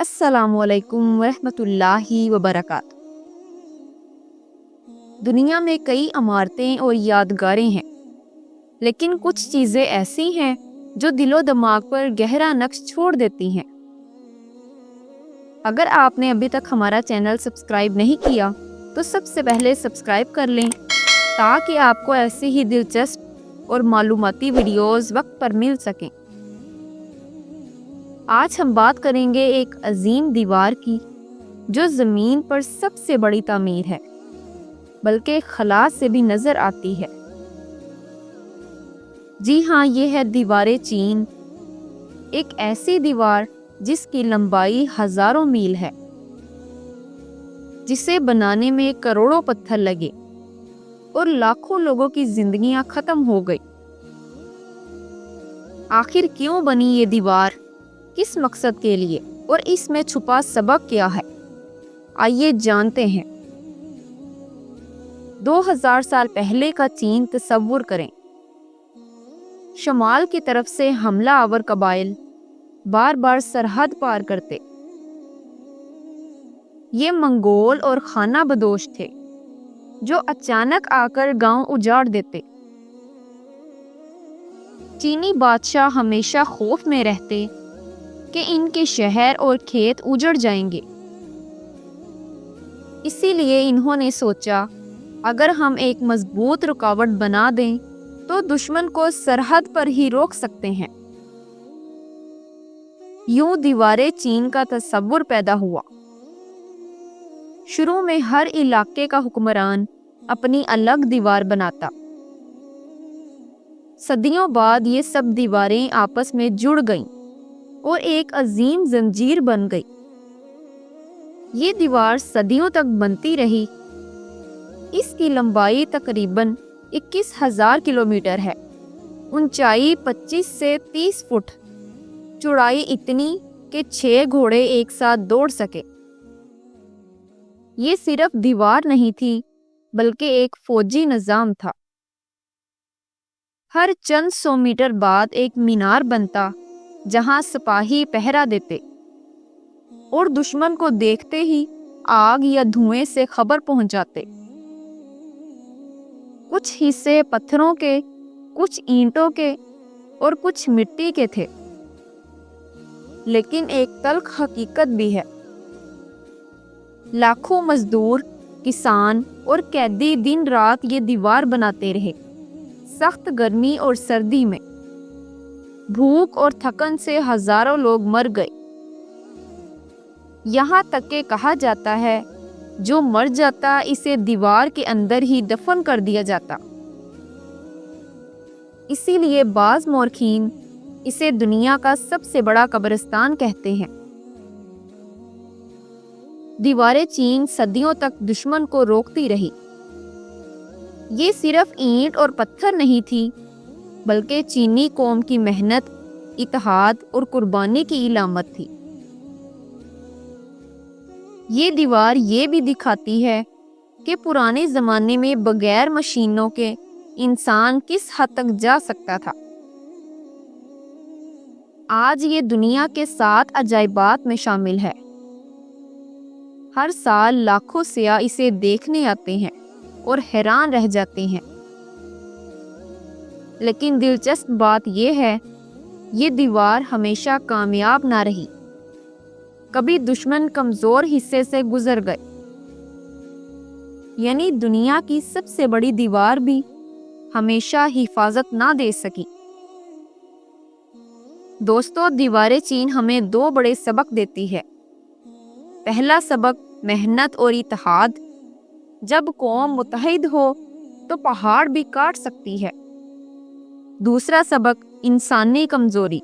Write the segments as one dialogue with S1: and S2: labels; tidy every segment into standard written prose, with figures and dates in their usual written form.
S1: السلام علیکم ورحمۃ اللہ وبرکاتہ۔ دنیا میں کئی عمارتیں اور یادگاریں ہیں، لیکن کچھ چیزیں ایسی ہیں جو دل و دماغ پر گہرا نقش چھوڑ دیتی ہیں۔ اگر آپ نے ابھی تک ہمارا چینل سبسکرائب نہیں کیا تو سب سے پہلے سبسکرائب کر لیں تاکہ آپ کو ایسی ہی دلچسپ اور معلوماتی ویڈیوز وقت پر مل سکیں۔ آج ہم بات کریں گے ایک عظیم دیوار کی جو زمین پر سب سے بڑی تعمیر ہے، بلکہ خلا سے بھی نظر آتی ہے۔ جی ہاں، یہ ہے دیوار چین، ایک ایسی دیوار جس کی لمبائی ہزاروں میل ہے، جسے بنانے میں کروڑوں پتھر لگے اور لاکھوں لوگوں کی زندگیاں ختم ہو گئی۔ آخر کیوں بنی یہ دیوار، کس مقصد کے لیے، اور اس میں چھپا سبق کیا ہے؟ آئیے جانتے ہیں۔ 2000 سال پہلے کا چین تصور کریں۔ شمال کی طرف سے حملہ آور قبائل بار بار سرحد پار کرتے۔ یہ منگول اور خانہ بدوش تھے جو اچانک آ کر گاؤں اجاڑ دیتے۔ چینی بادشاہ ہمیشہ خوف میں رہتے کہ ان کے شہر اور کھیت اجڑ جائیں گے۔ اسی لیے انہوں نے سوچا، اگر ہم ایک مضبوط رکاوٹ بنا دیں تو دشمن کو سرحد پر ہی روک سکتے ہیں۔ یوں دیوار چین کا تصور پیدا ہوا۔ شروع میں ہر علاقے کا حکمران اپنی الگ دیوار بناتا۔ صدیوں بعد یہ سب دیواریں آپس میں جڑ گئیں اور ایک عظیم زنجیر بن گئی۔ یہ دیوار صدیوں تک بنتی رہی۔ اس کی لمبائی تقریباً 21,000 کلومیٹر ہے، اونچائی 25 سے 30 فٹ، چوڑائی اتنی کہ 6 گھوڑے ایک ساتھ دوڑ سکے۔ یہ صرف دیوار نہیں تھی، بلکہ ایک فوجی نظام تھا۔ ہر چند 100 میٹر بعد ایک مینار بنتا جہاں سپاہی پہرا دیتے اور دشمن کو دیکھتے ہی آگ یا دھوئیں سے خبر پہنچاتے۔ کچھ حصے پتھروں کے، کچھ اینٹوں کے اور کچھ مٹی کے تھے۔ لیکن ایک تلخ حقیقت بھی ہے۔ لاکھوں مزدور، کسان اور قیدی دن رات یہ دیوار بناتے رہے، سخت گرمی اور سردی میں۔ بھوک اور تھکن سے ہزاروں لوگ مر گئے۔ یہاں تک کہ کہا جاتا ہے جو مر جاتا اسے دیوار کے اندر ہی دفن کر دیا جاتا۔ اسی لیے بعض مورخین اسے دنیا کا سب سے بڑا قبرستان کہتے ہیں۔ دیوار چین صدیوں تک دشمن کو روکتی رہی۔ یہ صرف اینٹ اور پتھر نہیں تھی، بلکہ چینی قوم کی محنت، اتحاد اور قربانی کی علامت تھی۔ یہ دیوار یہ بھی دکھاتی ہے کہ پرانے زمانے میں بغیر مشینوں کے انسان کس حد تک جا سکتا تھا۔ آج یہ دنیا کے 7 عجائبات میں شامل ہے۔ ہر سال لاکھوں سیاح اسے دیکھنے آتے ہیں اور حیران رہ جاتے ہیں۔ لیکن دلچسپ بات یہ ہے، یہ دیوار ہمیشہ کامیاب نہ رہی۔ کبھی دشمن کمزور حصے سے گزر گئے، یعنی دنیا کی سب سے بڑی دیوار بھی ہمیشہ حفاظت نہ دے سکی۔ دوستو، دیوار چین ہمیں 2 بڑے سبق دیتی ہے۔ پہلا سبق محنت اور اتحاد۔ جب قوم متحد ہو تو پہاڑ بھی کاٹ سکتی ہے۔ دوسرا سبق انسانی کمزوری۔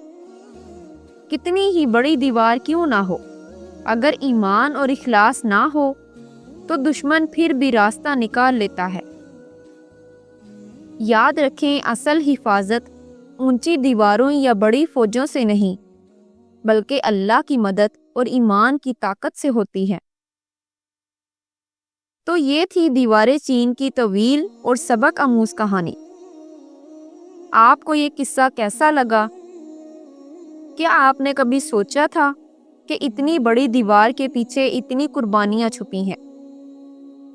S1: کتنی ہی بڑی دیوار کیوں نہ ہو، اگر ایمان اور اخلاص نہ ہو تو دشمن پھر بھی راستہ نکال لیتا ہے۔ یاد رکھیں، اصل حفاظت اونچی دیواروں یا بڑی فوجوں سے نہیں، بلکہ اللہ کی مدد اور ایمان کی طاقت سے ہوتی ہے۔ تو یہ تھی دیوار چین کی طویل اور سبق آموز کہانی۔ آپ کو یہ قصہ کیسا لگا؟ کیا آپ نے کبھی سوچا تھا کہ کہ اتنی بڑی دیوار کے پیچھے اتنی قربانیاں چھپی ہیں؟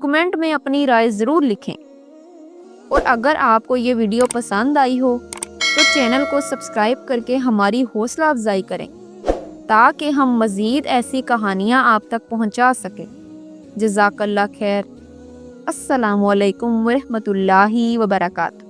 S1: کمنٹ میں اپنی رائے ضرور لکھیں، اور اگر آپ کو یہ ویڈیو پسند آئی ہو تو چینل کو سبسکرائب کر کے ہماری حوصلہ افزائی کریں تاکہ ہم مزید ایسی کہانیاں آپ تک پہنچا سکیں۔ جزاک اللہ خیر۔ السلام علیکم ورحمۃ اللہ وبرکاتہ۔